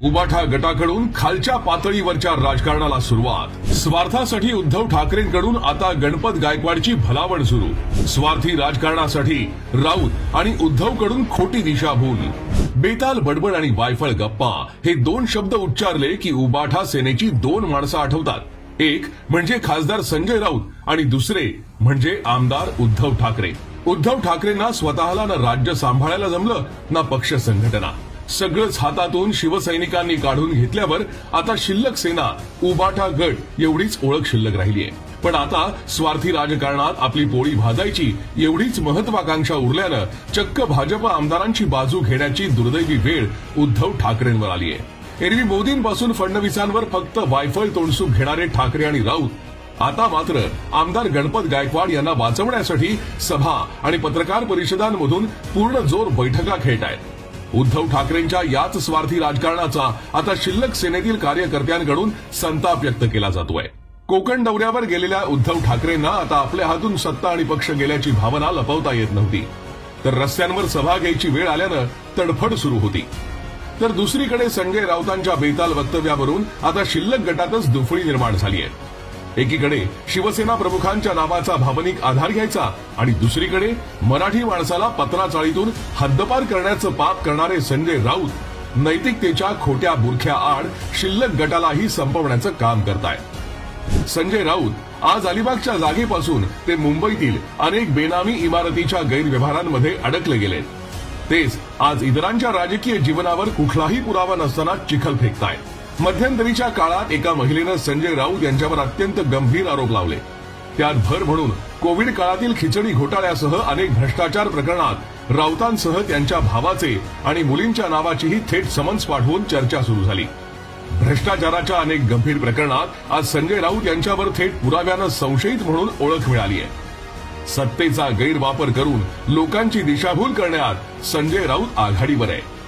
उबाठा गटाकडून खालच्या पातळीवरच्या राजकारणाला सुरुवात। स्वार्थासाठी उद्धव ठाकरेंकडून आता गणपत गायकवाडची भलावण सुरू। स्वार्थी राजकारणासाठी राऊत आणि उद्धवकडून खोटी दिशाभूल। बेताल बडबड आणि वायफळ गप्पा हे दोन शब्द उच्चारले की उबाठा सेनेची दोन माणसं आठवतात। एक म्हणजे खासदार संजय राऊत आणि दुसरे म्हणजे आमदार उद्धव ठाकरे। उद्धव ठाकरेंना स्वतःला ना राज्य सांभाळायला जमलं ना पक्ष संघटना। सगळंच हातातून शिवसैनिकांनी काढून घेतल्यावर आता शिल्लक सेना उबाठा गट एवढीच ओळख शिल्लक राहिलीये। पण आता स्वार्थी राजकारणात आपली पोळी भाजायची एवढीच महत्वाकांक्षा उरल्यानं चक्क भाजप आमदारांची बाजू घेण्याची दुर्दैवी वेळ उद्धव ठाकरेंवर आलीये। एरवी मोदींपासून फडणवीसांवर फक्त वायफळ तोंडसूक घेणारे ठाकरे आणि राऊत आता मात्र आमदार गणपत गायकवाड यांना वाचवण्यासाठी सभा आणि पत्रकार परिषदांमधून पूर्ण जोर बैठका खेळतायत। उद्धव ठाकरेंच्या याच स्वार्थी राजकारणाचा आता शिल्लक सेनेतील कार्यकर्त्यांकडून संताप व्यक्त केला जातोय। कोकण दौऱ्यावर गेलेल्या उद्धव ठाकरेंना आता आपल्या हातून सत्ता आणि पक्ष गेल्याची भावना लपवता येत नव्हती, तर रस्त्यांवर सभा घ्यायची वेळ आल्यानं तडफड सुरू होती। तर दुसरीकडे संजय राऊतांच्या बेताल वक्तव्यावरून आता शिल्लक गटातच दुफळी निर्माण झालीय। एकीकडे शिवसेना प्रमुखांच्या नावाचा भावनिक आधार घ्यायचा आणि दुसरीकडे मराठी माणसाला पत्राचाळीतून हद्दपार करण्याचं पाप करणारे संजय राऊत नैतिकतेच्या खोट्या बुरख्या आड शिल्लक गटालाही संपवण्याचं काम करतायत। संजय राऊत आज अलिबागच्या जागेपासून ते मुंबईतील अनेक बेनामी इमारतीच्या गैरव्यवहारांमध्ये अडकले गेलेत। तेच आज इतरांच्या राजकीय जीवनावर कुठलाही पुरावा नसताना चिखल फेकतायत। मध्यंतरीच्या काळात एका महिलेनं संजय राऊत यांच्यावर अत्यंत गंभीर आरोप लावले। त्यात भर म्हणून कोविड काळातील खिचडी घोटाळ्यासह अनेक भ्रष्टाचार प्रकरणात राऊतांसह त्यांच्या भावाचे आणि मुलींच्या नावाचीही थेट समन्स पाठवून चर्चा सुरू झाली। भ्रष्टाचाराच्या अनेक गंभीर प्रकरणात आज संजय राऊत यांच्यावर थेट पुराव्यानं संशयित म्हणून ओळख मिळाली आहे। सत्तेचा गैरवापर करून लोकांची दिशाभूल करण्यात संजय राऊत आघाडीवर आहे।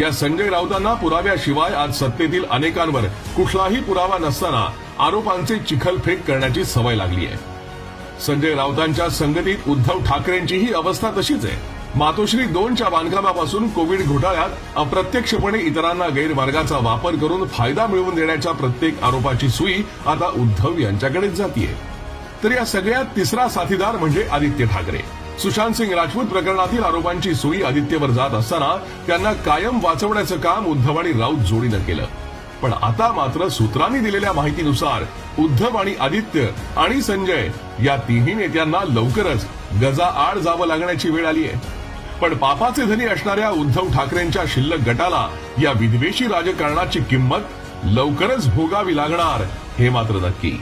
या संजय राऊतांना पुराव्याशिवाय आज सत्तेतील अनेकांवर कुठलाही पुरावा नसताना आरोपांचे चिखलफेक करण्याची सवय लागली आहे। संजय राऊतांच्या संगतीत उद्धव ठाकरेंचीही अवस्था तशीच आहे। मातोश्री 2च्या बांधकामापासून कोविड घोटाळ्यात अप्रत्यक्षपणे इतरांना गैरमार्गाचा वापर करून फायदा मिळवून देण्याच्या प्रत्येक आरोपाची सुई आता उद्धव यांच्याकडेच जातीये। तर या सगळ्यात तिसरा साथीदार म्हणजे आदित्य ठाकरे। सुशांत सिंग राजपूत प्रकरणातील आरोपांची सुई आदित्यवर जात असताना त्यांना कायम वाचवण्याचं काम उद्धव आणि राऊत जोडीनं केलं। पण आता मात्र सूत्रांनी दिलेल्या माहितीनुसार उद्धव आणि आदित्य आणि संजय या तिन्ही नेत्यांना लवकरच गजाआड जावं लागण्याची वेळ आली आहे। पण पापाचे धनी असणाऱ्या उद्धव ठाकरेंच्या शिल्लक गटाला या विद्वेषी राजकारणाची किंमत लवकरच भोगावी लागणार हे मात्र नक्की।